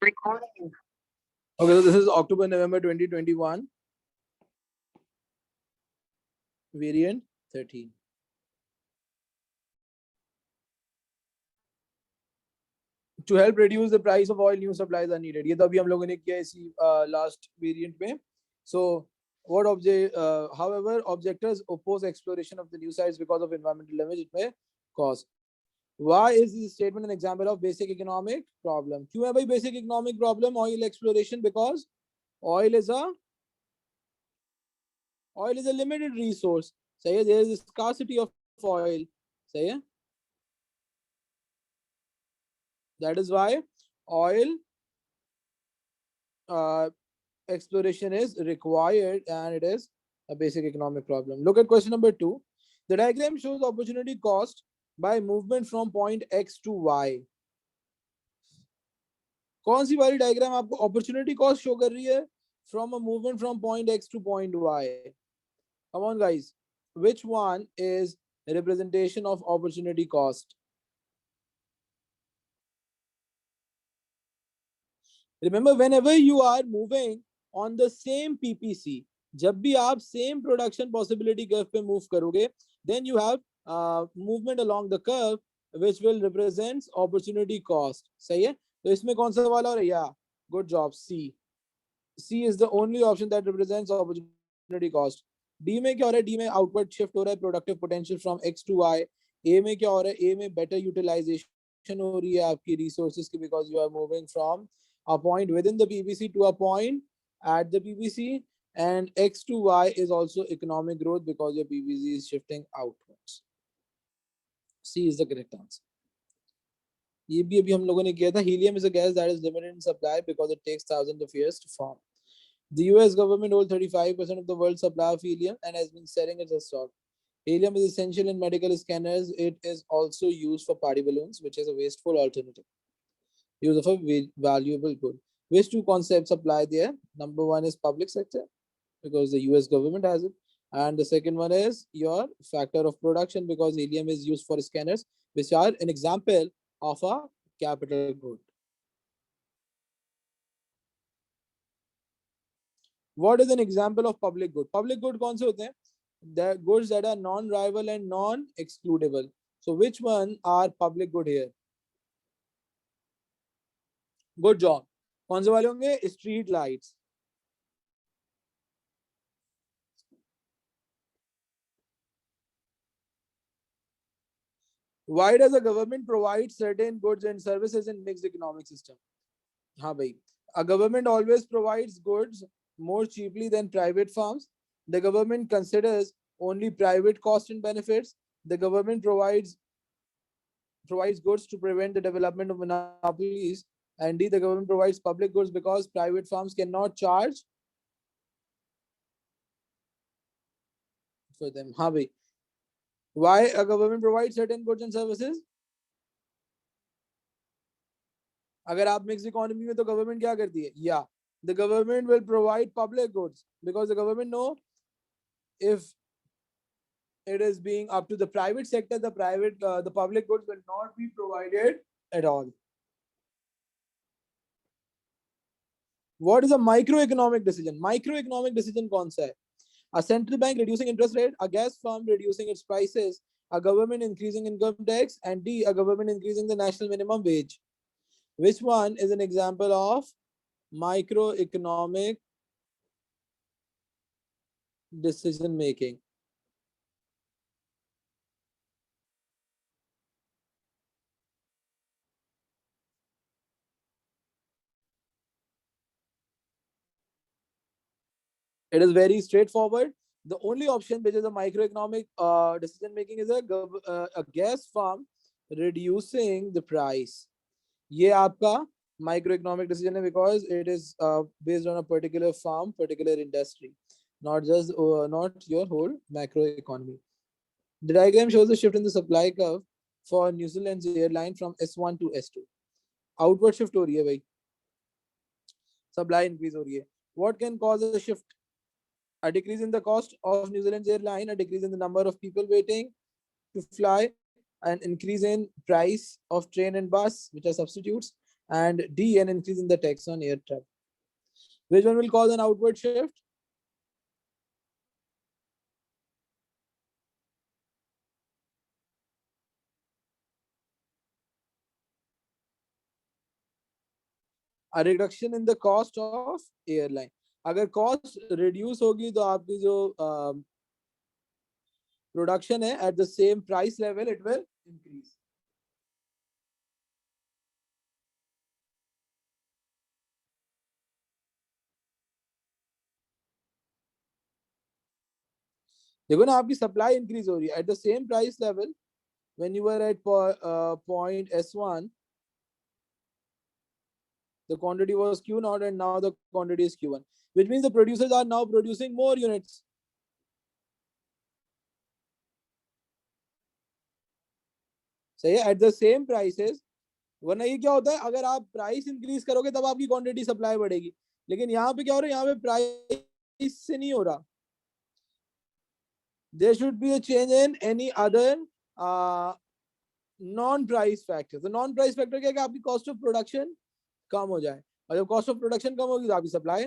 Okay, so this is October, November 2021. Variant 13. To help reduce the price of oil, new supplies are needed. ये तो अभी हम लोगों ने किया इसी last variant में. So however, objectors oppose exploration of the new sites because of environmental damage it may cause. Why is this statement an example of basic economic problem? क्यों है भाई basic economic problem oil exploration? Because oil is a limited resource. सही है, there is a scarcity of oil. सही है. That is why oil exploration is required, and it is a basic economic problem. Look at question number 2. The diagram shows opportunity cost by movement from point X to Y. कौन सी वाली diagram आपको opportunity cost show कर रही है from a movement from point X to point Y? Come on guys, which one is a representation of opportunity cost? Remember, whenever you are moving on the same PPC, जब भी आप same production possibility curve पे move करोगे, then you have movement along the curve which will represent opportunity cost. सही है? तो इसमें कौन सा वाला हो रहा है? Yeah, good job. C. C is the only option that represents opportunity cost. D में क्या हो रहा है? D में outward shift हो रहा है productive potential from X to Y. A में क्या हो रहा है? A में better utilization हो रही है आपकी resources की, because you are moving from a point within the PPC to a point at the PPC, and X to Y is also economic growth because your PPC is shifting outwards. C is the correct answer. ये भी अभी हम लोगों ने किया था. Helium is a gas that is limited in supply because it takes thousands of years to form. The US government holds 35% of the world's supply of helium and has been selling it as stock. Helium is essential in medical scanners. It is also used for party balloons, which is a wasteful alternative. Use of a valuable good. Which two concepts apply there? Number one is public sector, because the US government has it. And the second one is your factor of production, because helium is used for scanners, which are an example of a capital good. What is an example of public good? Public good कौन से होते हैं? The goods that are non-rival and non-excludable. So which one are public good here? Good job. कौन से वाले होंगे? Street lights. Why does the government provide certain goods and services in mixed economic system? हाँ भाई, a government always provides goods more cheaply than private firms. The government considers only private costs and benefits. The government provides goods to prevent the development of monopolies. And D, the government provides public goods because private firms cannot charge for them. हाँ भाई, why a government provides certain goods and services? अगर आप mix economy में, तो government क्या करती है? या the government will provide public goods because the government know if it is being up to the private sector, the public goods will not be provided at all. What is a microeconomic decision? Microeconomic decision कौन सा है? A central bank reducing interest rate, a gas firm reducing its prices, a government increasing income tax, and D, a government increasing the national minimum wage. Which one is an example of microeconomic decision making? It is very straightforward. The only option which is a microeconomic decision making is a gas firm reducing the price. ये आपका microeconomic decision है, because it is based on a particular firm, particular industry, not your whole macroeconomy. The diagram shows the shift in the supply curve for New Zealand's airline from S1 to S2. Outward shift हो रही है भाई, supply increase हो रही है. What can cause a shift? A decrease in the cost of New Zealand's airline, a decrease in the number of people waiting to fly, an increase in price of train and bus, which are substitutes, and D, an increase in the tax on air travel. Which one will cause an outward shift? A reduction in the cost of airline. अगर cost reduce होगी तो आपकी जो production है at the same price level it will increase. देखो ना आपकी supply increase हो रही है at the same price level when you were at point S1 the quantity was Q0 and now the quantity is Q1, which means the producers are now producing more units. सही है, at the same prices. वरना ये क्या होता है, अगर आप price increase करोगे तब आपकी क्वांटिटी सप्लाई बढ़ेगी, लेकिन यहाँ पे क्या हो रहा है, यहाँ पे प्राइस से नहीं हो रहा. There should be a change in any other non price factor. तो नॉन प्राइस फैक्टर क्या है कि आपकी कॉस्ट ऑफ प्रोडक्शन कम हो जाए, और जब कॉस्ट ऑफ प्रोडक्शन कम होगी तो आपकी सप्लाई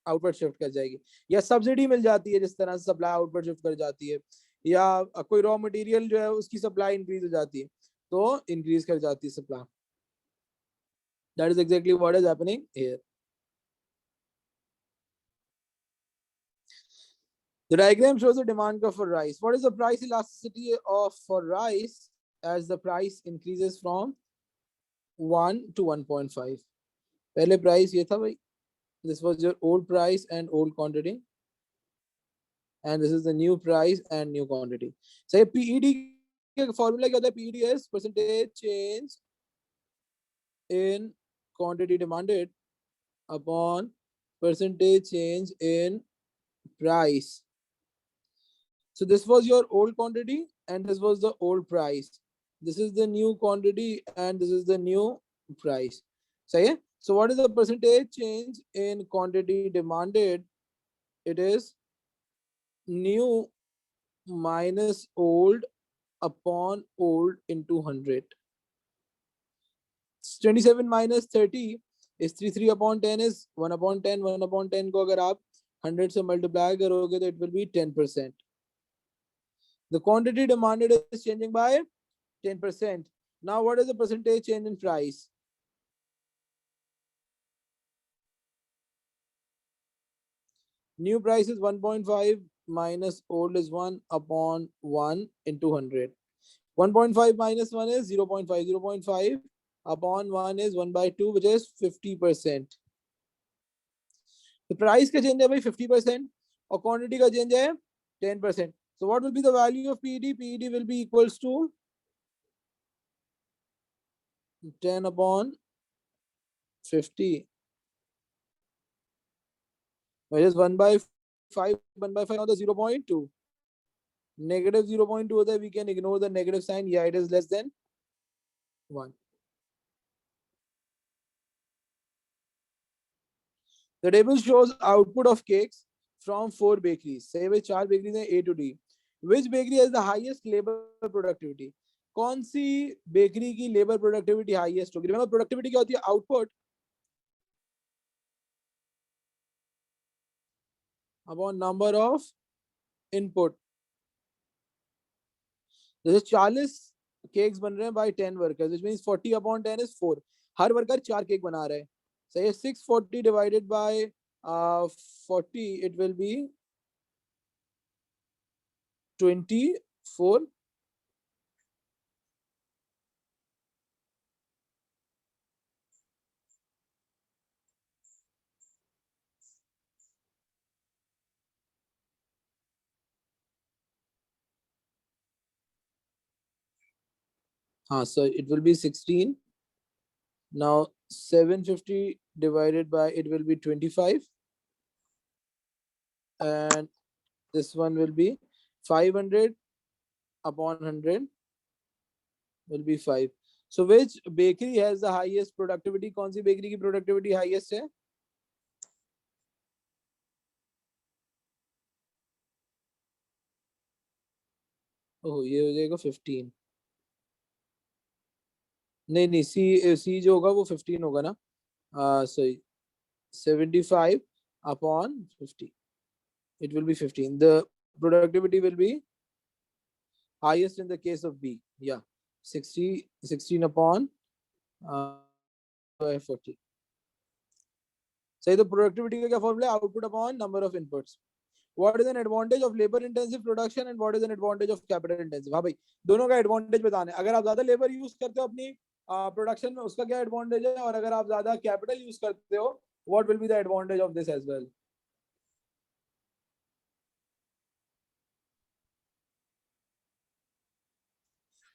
आउटपुट शिफ्ट कर जाएगी, या सब्सिडी मिल जाती है जिस तरह से सप्लाई आउटपुट शिफ्ट कर जाती है, या कोई रॉ मटेरियल जो है उसकी सप्लाई इंक्रीज हो जाती है तो इंक्रीज कर जाती है supply. That is exactly what is happening here. The diagram shows the demand curve for rice. What is the price elasticity of for rice as the price increases from 1 to 1.5? पहले price ये था भाई. This was your old price and old quantity. And this is the new price and new quantity. So PED का formula क्या होता है? PED is percentage change in quantity demanded upon percentage change in price. So this was your old quantity and this was the old price. This is the new quantity and this is the new price. So what is the percentage change in quantity demanded? It is new minus old upon old into 100. 27 minus 30 is 3 upon 10 is 1 upon 10. 1 upon 10 को अगर आप 100 से multiply करोगे तो it will be 10%. The quantity demanded is changing by 10%. Now what is the percentage change in price? New price is 1.5 minus old is 1 upon 1 into 100. 1.5 minus 1 is 0.5. 0.5 upon 1 is 1 by 2, which is 50%. The price का change है भाई 50% और quantity का change है 10%. So what will be the value of PED? PED will be equals to 10 upon 50, which is 1 by 5. 1 by 5 now the 0.2. Negative 0.2 होता है, we can ignore the negative sign. Yeah, it is less than 1. The table shows output of cakes from 4 bakeries. Say भाई 4 bakeries हैं A to D. Which bakery has the highest labor productivity? कौन सी bakery की labour productivity highest होगी? Remember productivity क्या होती है? Output upon number of input. जैसे 40 केक्स बन रहे हैं by 10 workers, which means 40 upon 10 is 4. हर वर्कर 4 केक बना रहा है. सही है. 640 divided by 40 it will be 24. So it will be 16. Now 750 divided by it will be 25, and this one will be 500 upon 100 will be 5. So which bakery has the highest productivity? कौन सी bakery की productivity highest है? ये हो जाएगा 15. नहीं नहीं, सी जो होगा वो 15 होगा ना, सही, 75 upon 50, it will be 15. The productivity will be highest in the case of B. Yeah, 60, 16 upon 40. सही, तो प्रोडक्टिविटी का क्या फॉर्मूला है? Output upon number of inputs. What is an advantage of labour intensive production and what is an advantage of capital intensive? हाँ भाई, दोनों का advantage बताना है. अगर आप ज्यादा लेबर यूज करते हो अपनी प्रोडक्शन में, उसका क्या एडवांटेज है, और अगर आप ज्यादा कैपिटल यूज करते हो, what will be the advantage of this as well.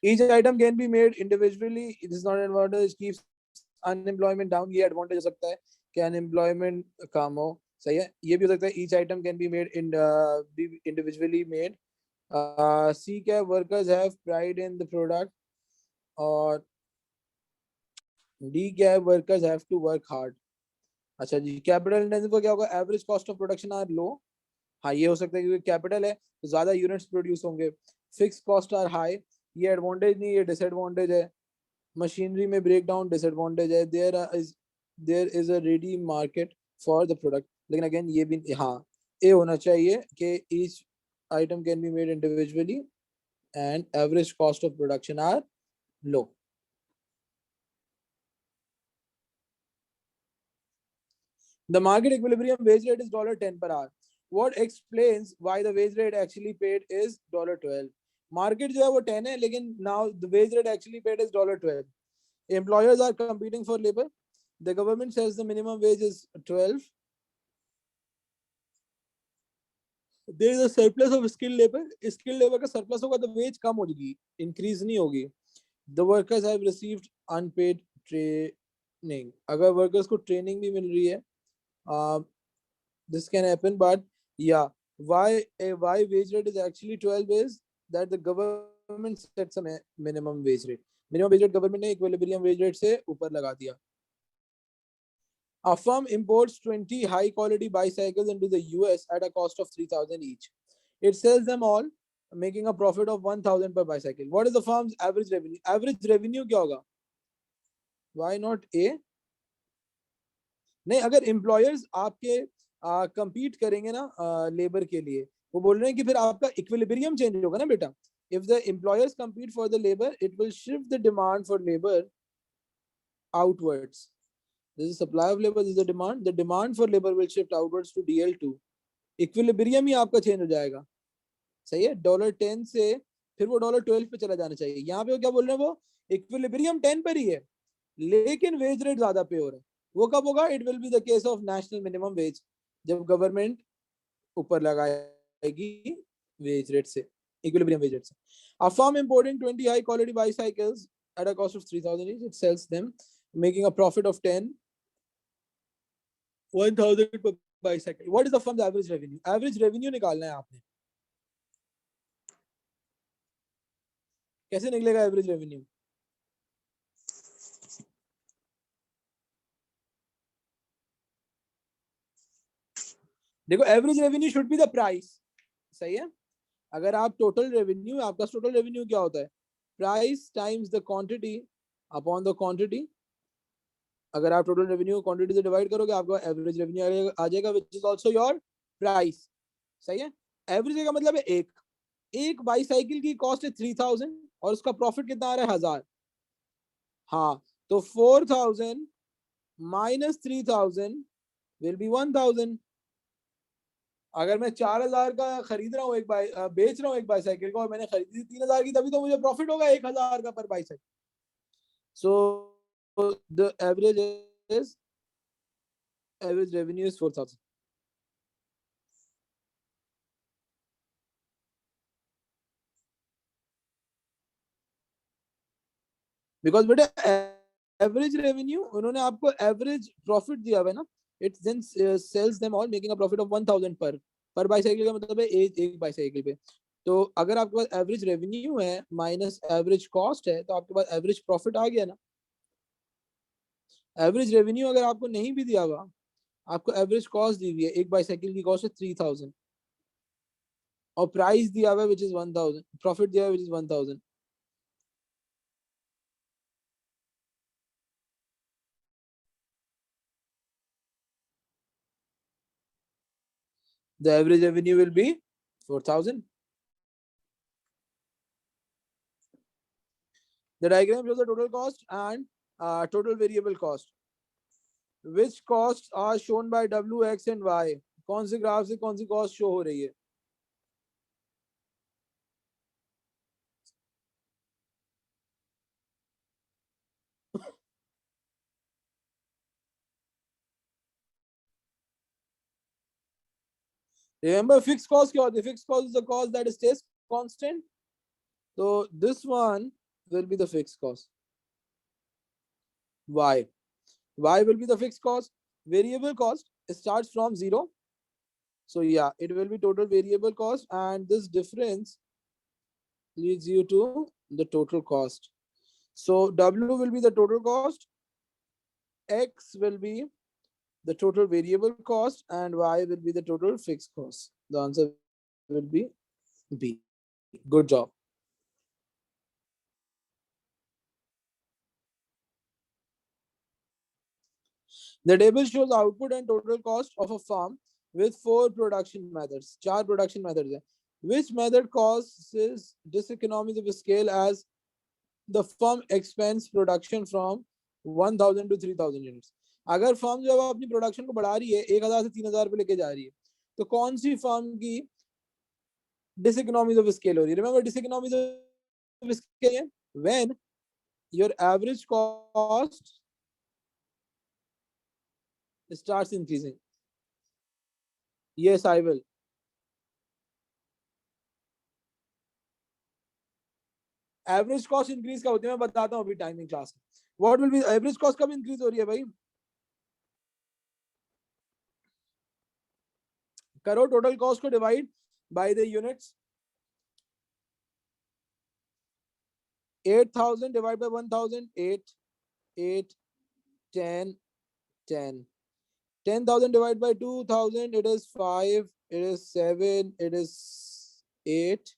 Each item can be made individually. It is not an advantage. Keeps unemployment down. ये advantage हो सकता है कि unemployment कम हो. सही है. ये भी हो सकता है each item can be made be individually made. C क्या, workers have pride in the product. और D क्या है, workers have to work hard. अच्छा जी, कैपिटल इंटेंसिव का क्या होगा? Average cost of production are low. हाँ, ये हो सकता है क्योंकि कैपिटल है तो ज्यादा यूनिट्स प्रोड्यूस होंगे. Fix cost are high. ये एडवांटेज नहीं, ये डिसएडवांटेज है. मशीनरी में ब्रेक डाउन डिसएडवांटेज है. There is a ready market for the product. लेकिन अगेन ये भी, हाँ, ए होना चाहिए कि each item can be made individually and average cost of production are low. The market equilibrium wage rate is $10 per hour. What explains why the wage rate actually paid is $12? Market जो है वो 10 है, लेकिन now the wage rate actually paid is $12. Employers are competing for labor. The government says the minimum wage is 12. There is a surplus of skilled labor. Skilled labor का surplus होगा तो wage कम होगी, increase नहीं होगी. The workers have received unpaid training. अगर workers को training भी मिल रही है, this can happen, but yeah, why wage rate is actually 12 is that the government sets a minimum wage rate. Minimum wage rate government ने equilibrium wage rate से ऊपर लगा दिया. A firm imports 20 high quality bicycles into the US at a cost of 3,000 each. It sells them all, making a profit of 1,000 per bicycle. What is the firm's average revenue? Average revenue क्या होगा? Why not A? नहीं, अगर employers आपके compete करेंगे ना labour के लिए, वो बोल रहे हैं कि फिर आपका इक्विलिब्रियम चेंज होगा ना बेटा. If the employers compete for the labor, it will shift the demand for labor outwards. This is supply of labor, this is the demand. The demand for labor will shift outwards to DL2. Equilibrium ही आपका change हो जाएगा. सही है. $10 से फिर वो $12 पे चला जाना चाहिए. यहाँ पे वो क्या बोल रहे हैं, वो इक्विलिब्रियम 10 पर ही है, लेकिन वेज रेट ज्यादा पे हो रहा है. वो कब होगा? It will be the case of national minimum wage, जब गवर्नमेंट ऊपर लगाएगी वेज रेट से, इक्विलिब्रियम वेज रेट से. A firm importing 20 high quality bicycles at a cost of 3,000 each, it sells them, making a profit of 1,000 per bicycle. What is the firm's average revenue? Average revenue निकालना है आपने. कैसे निकलेगा average revenue? देखो, average revenue should be the price. सही है. अगर आप टोटल रेवेन्यू, आपका टोटल रेवेन्यू क्या होता है? Price times the quantity upon the quantity. अगर आप टोटल रेवेन्यू क्वांटिटी से डिवाइड करोगे, आपका एवरेज रेवेन्यू आ जाएगा, which is also your price. सही है. एवरेज का मतलब है एक एक बाईसाइकिल की कॉस्ट है 3,000 और उसका प्रॉफिट कितना आ रहा है? 1,000. हाँ, तो 4,000 माइनस 3,000 विल बी 1,000. अगर मैं 4,000 का खरीद रहा हूँ बेच रहा हूँ एक बाईसाइकिल को, और मैंने खरीदी थी 3,000 की, तभी तो मुझे प्रॉफिट होगा 1,000 का per bicycle. So the average revenue is 4,000. Because बेटा एवरेज रेवेन्यू, उन्होंने आपको एवरेज प्रॉफिट दिया हुआ है ना. It then sells them all making a profit of 1,000 per bicycle का मतलब है एक बाईसाइकिल पे. तो अगर आपके पास एवरेज रेवेन्यू है माइनस एवरेज कॉस्ट है, तो आपके पास एवरेज प्रॉफिट आ गया ना. एवरेज रेवेन्यू अगर आपको नहीं भी दिया हुआ, आपको एवरेज कॉस्ट दी हुई है, एक बाईसाइकिल की कॉस्ट है 3,000 और प्राइस दिया हुआ है विच इज 1,000, प्रॉफिट दिया हुआ है which is 1,000. The average revenue will be 4,000. The diagram shows the total cost and total variable cost. Which costs are shown by W, X and Y? कौन से ग्राफ से कौन सी कॉस्ट शो हो रही है? Remember fixed cost क्या होती है? Fixed cost is the cost that stays constant. So this one will be the fixed cost. Y. Y will be the fixed cost. Variable cost starts from 0. So yeah, it will be total variable cost, and this difference leads you to the total cost. So W will be the total cost, X will be the total variable cost, and Y will be the total fixed cost. The answer will be B. Good job. The table shows output and total cost of a farm with 4 production methods. 4 production methods. Which method causes diseconomies of scale as the firm expands production from 1,000 to 3,000 units? अगर firm जब अपनी production को बढ़ा रही है 1,000 से 3,000 पे लेके जा रही है, तो कौन सी फर्म की diseconomies of scale हो रही है? Remember diseconomies of scale when your average cost starts increasing. Yes, I will. Average cost increase का होती है, मैं बताता हूँ अभी टाइमिंग क्लास में. What will B average cost कब इंक्रीज हो रही है भाई? करो टोटल कॉस्ट को divide by the units. 8,000 divide by 1,000. 8 8 10 10. 10,000 divided by 2,000, it is 5, it is 7, it is 8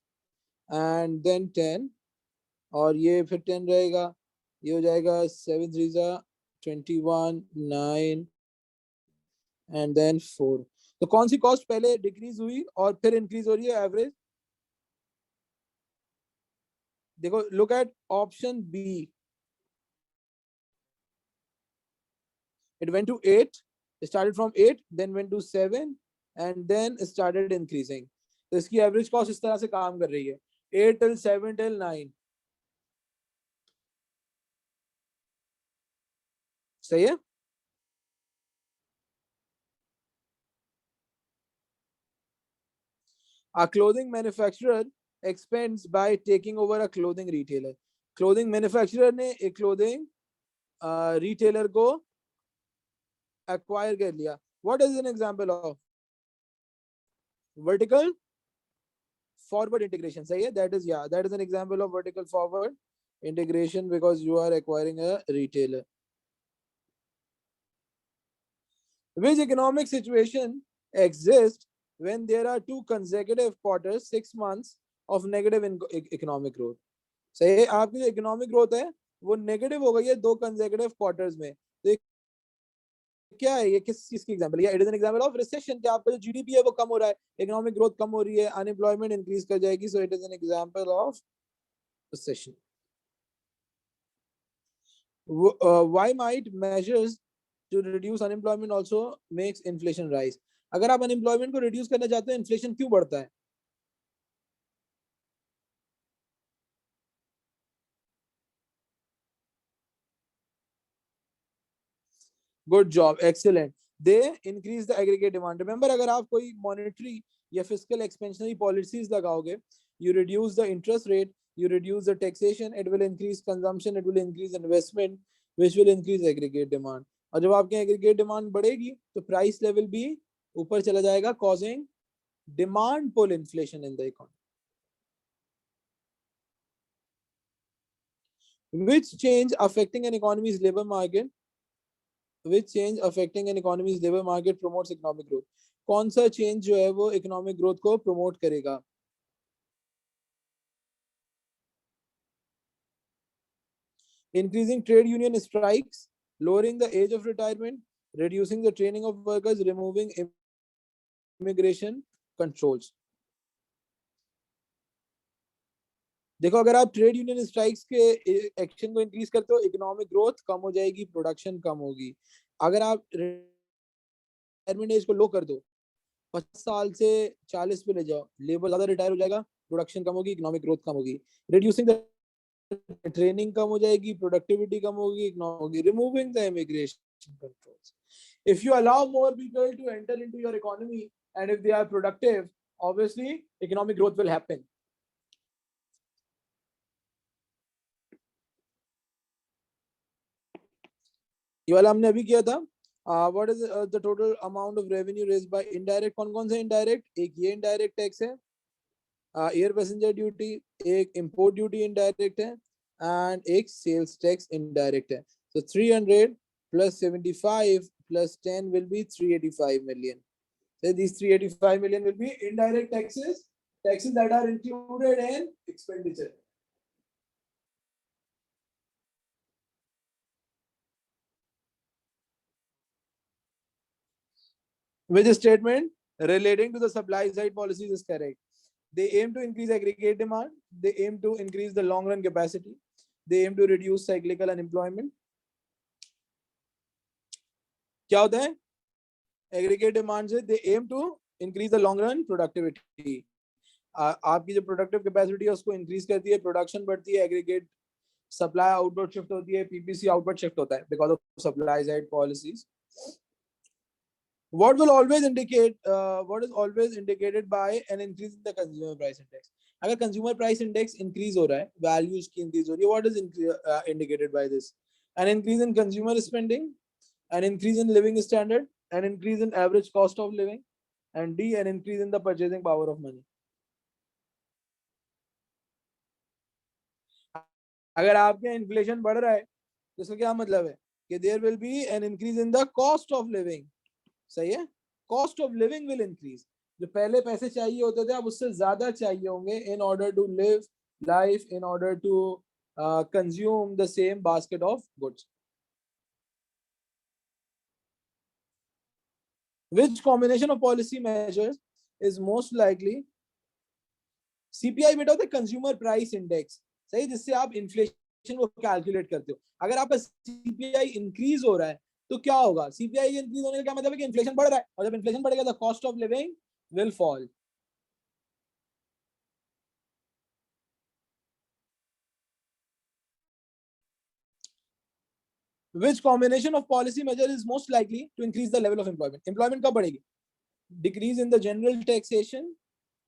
and then 10. और ये फिर 10 रहेगा, ये हो जाएगा 7 3 21 9 and then 4. तो कौन सी कॉस्ट पहले डिक्रीज हुई और फिर इंक्रीज हो रही है एवरेज? देखो, look at option B. It went to 8, started from 8, then went to 7 and then started increasing. तो इसकी एवरेज कॉस्ट इस तरह से काम कर रही है, 8 till 7 till 9. सही है? A clothing manufacturer expands by taking over a clothing retailer. Clothing manufacturer ने एक clothing retailer को acquire कर लिया. What is an example of vertical forward integration? सही है? That is, yeah, that is an example of vertical forward integration because you are acquiring a retailer. Which economic situation exists when there are 2 consecutive quarters, 6 months of negative economic growth? सही है, आपकी जो economic growth है वो negative हो गई है 2 consecutive quarters में. तो क्या है ये, किस चीज की एग्जांपल है? It is an example of recession, कि आपका जो जीडीपी है वो कम हो रहा है, इकोनॉमिक ग्रोथ कम हो रही है, अनएम्प्लॉयमेंट इंक्रीज कर जाएगी. So it is an example of recession. Why might measures to reduce unemployment also makes inflation rise? अगर आप अनएम्प्लॉयमेंट को रिड्यूस करना चाहते हैं, इन्फ्लेशन क्यों बढ़ता है? Good job, excellent. They increase the aggregate demand. Remember, अगर आप कोई मॉनेटरी या फिस्कल एक्सपेंशनरी पॉलिसीज लगाओगे, you reduce the interest rate, you reduce the taxation, it will increase consumption, it will increase investment, which will increase aggregate demand. और जब आपके aggregate demand बढ़ेगी तो price level भी ऊपर चला जाएगा, causing demand pull inflation in the economy. Which change affecting an economy's labor market, which change affecting an economy's labor market promotes economic growth? कौन सा change जो है वो economic growth को promote करेगा? Increasing trade union strikes, lowering the age of retirement, reducing the training of workers, removing immigration controls. देखो अगर आप ट्रेड यूनियन स्ट्राइक्स के एक्शन को इंक्रीज करते हो, इकोनॉमिक ग्रोथ कम हो जाएगी, प्रोडक्शन कम होगी। अगर आप रिटायरमेंट एज को लो कर दो, 50 साल से 40 पे ले जाओ, लेबर ज्यादा रिटायर हो जाएगा, प्रोडक्शन कम होगी, इकोनॉमिक ग्रोथ कम होगी। रिड्यूसिंग द ट्रेनिंग कम हो जाएगी, प्रोडक्टिविटी कम होगी, होगी। Removing the immigration controls, if you allow more people to enter into your economy and if they are productive, obviously economic growth will happen. ये वाला हमने अभी किया था। What is the total amount of revenue raised bye indirect, कौन कौन से indirect, एक ये इनडायरेक्ट टैक्स है, एयर पैसेंजर ड्यूटी, एक इंपोर्ट ड्यूटी इनडायरेक्ट है, एंड एक सेल्स टैक्स इनडायरेक्ट है। So 300 plus 75 plus 10 will be 385 million. So these 385 million will be indirect taxes, taxes that are included in expenditure. Which statement relating to the supply side policies is correct? They aim to increase aggregate demand. They aim to increase the long run capacity. They aim to reduce cyclical unemployment. क्या होता है aggregate demand से? They aim to increase the long run productivity. आपकी जो productive capacity है उसको increase करती है, प्रोडक्शन बढ़ती है, एग्रीगेट सप्लाई आउटपुट शिफ्ट होती है, पीपीसी आउटपुट शिफ्ट होता है because of supply side policies. what will always indicate what is always indicated by an increase in the consumer price index? अगर consumer price index increase हो रहा है, values की increase हो रही है, what is indicated by this? An increase in consumer spending, an increase in living standard, an increase in average cost of living, and D, an increase in the purchasing power of money. अगर आपके inflation बढ़ रहा है तो इसका क्या मतलब है कि there will be an increase in the cost of living. सही है, cost of living will increase. जो पहले पैसे चाहिए होते थे अब उससे ज्यादा चाहिए होंगे in order to live life, in order to consume the same basket of goods. Which combination of policy measures is most likely? CPI बेटा होता है कंज्यूमर प्राइस इंडेक्स, सही, जिससे आप इन्फ्लेशन को कैलकुलेट करते हो। अगर आपका सीपीआई इंक्रीज हो रहा है तो क्या होगा? सीपीआई इंक्रीज होने का क्या मतलब है कि इन्फ्लेशन बढ़ रहा है, और जब इन्फ्लेशन बढ़ेगा the cost of living will fall. Which combination of policy measure is most likely to increase the level of employment? Employment कब बढ़ेगी? Decrease in the general taxation,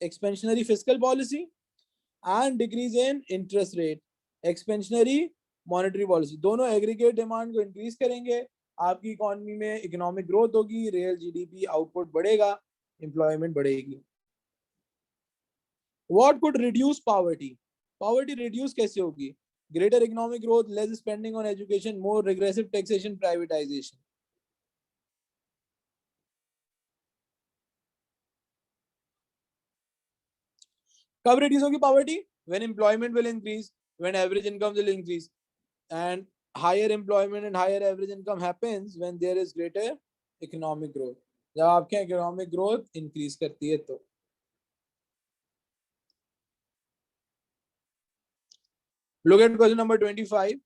expansionary fiscal policy, and decrease in interest rate, expansionary monetary policy। दोनों aggregate demand को increase करेंगे, आपकी economy में economic growth होगी, real GDP output बढ़ेगा, employment बढ़ेगी। What could reduce poverty? Poverty reduce कैसे होगी? Greater economic growth, less spending on education, more regressive taxation, privatization. कब reduce होगी poverty? When employment will increase, when average income will increase, and higher employment and higher average income happens when there is greater economic growth. जब आपके economic growth increase करती है तो। Look at question number 25.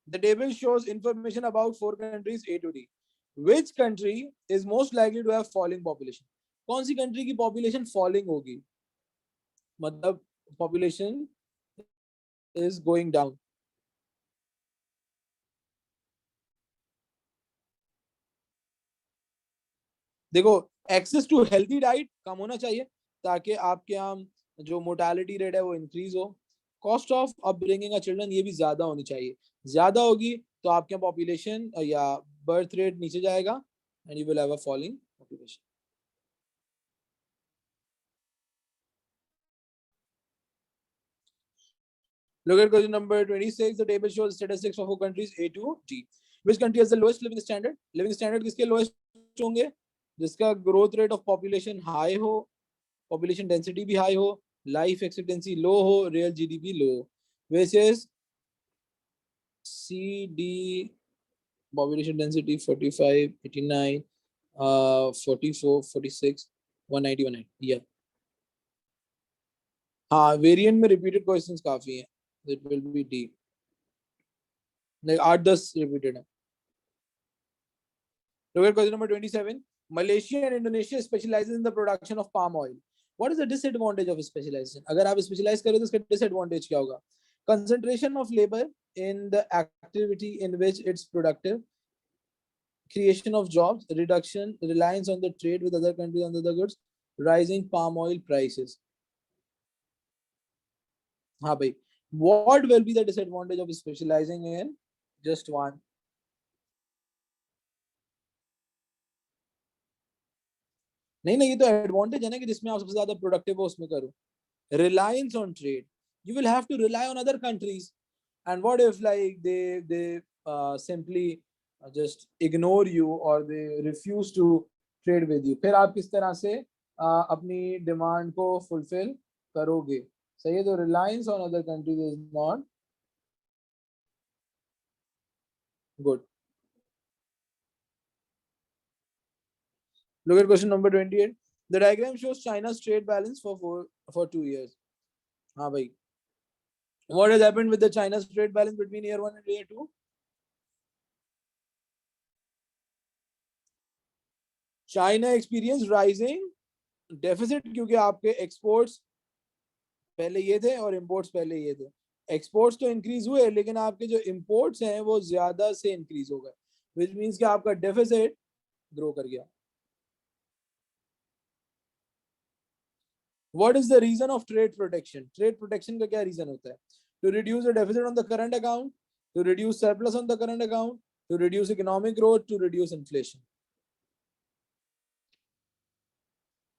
The table shows information about 4 countries A to D. Which country is most likely to have falling population? कौन सी country की population falling होगी? मतलब population is going down. देखो access to healthy diet कम होना चाहिए ताकि आपके यहाँ जो मोर्टालिटी रेट है वो इंक्रीज हो। Cost of upbringing a children ये भी ज्यादा होनी चाहिए, ज्यादा होगी तो आपके यहाँ पॉपुलेशन या बर्थ रेट नीचे जाएगा and you will have a falling population. Look at question number 26. The table shows statistics of 4 countries A to G. Which country has the lowest living standard? Living standard किसके lowest होंगे? जिसका growth rate of population high हो, population density भी high हो, life expectancy low हो, real GDP low, which is C, D, population density 45, 89, 44, 46. 190 190 या हाँ variant में रिपीटेड क्वेश्चंस काफी हैं. It will B D like 8-10 repeated है. Look at question number 27. Malaysia and Indonesia specializes in the production of palm oil. What is the disadvantage of specialization? अगर आप specialize करें तो इसका disadvantage क्या होगा? Concentration of labor in the activity in which it's productive, creation of jobs, reduction, reliance on the trade with other countries on the goods, rising palm oil prices. हाँ भाई. What will be the disadvantage of specializing in just one? नहीं नहीं, ये तो advantage है ना कि जिसमें आप सबसे ज्यादा प्रोडक्टिव हो उसमें करो. Reliance on trade, you will have to rely on other countries. And what if like they simply just ignore you or they refuse to trade with you? फिर आप किस तरह से अपनी डिमांड को फुलफिल करोगे? सही है. तो reliance on other countries is not good. Look at question number 28. The diagram shows China's trade balance for 2 years. हाँ भाई. What has happened with the China's trade balance between year 1 and year 2? China experienced rising deficit क्योंकि आपके exports पहले ये थे और imports पहले ये थे. एक्सपोर्ट्स तो इंक्रीज हुए लेकिन आपके जो इंपोर्ट्स हैं वो ज्यादा से इंक्रीज हो गए, विच मींस कि आपका डेफिसिट ग्रो कर गया. What is the reason of trade protection? Trade protection का क्या रीजन होता है? To reduce the deficit on the current account, to reduce surplus on the current account, to reduce economic growth, to reduce inflation.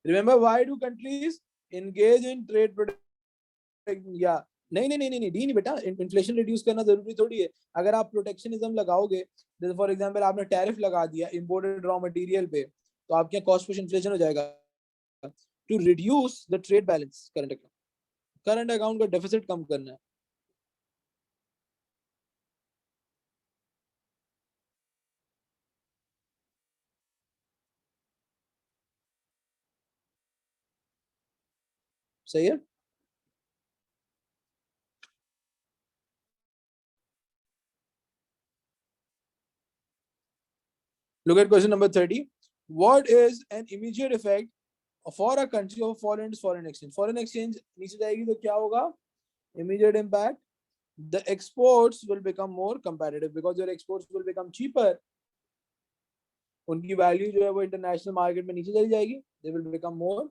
Remember why do countries engage in trade protection? या नहीं नहीं नहीं नहीं D नहीं बेटा. Inflation reduce करना जरूरी थोड़ी है. अगर आप प्रोटेक्शनिज्म लगाओगे, जैसे फॉर एग्जांपल आपने टैरिफ लगा दिया इंपोर्टेड रॉ मटेरियल पे, तो आपके कॉस्ट पुश इन्फ्लेशन हो जाएगा. To reduce the trade balance, current account का डेफिसिट कम करना है. सही है. Look at question number 30. What is an immediate effect for a country of foreign exchange? Foreign exchange नीचे जाएगी तो क्या होगा? Immediate impact. The exports will become more competitive because your exports will become cheaper. उनकी value जो है वो international market में नीचे चली जाएगी. They will become more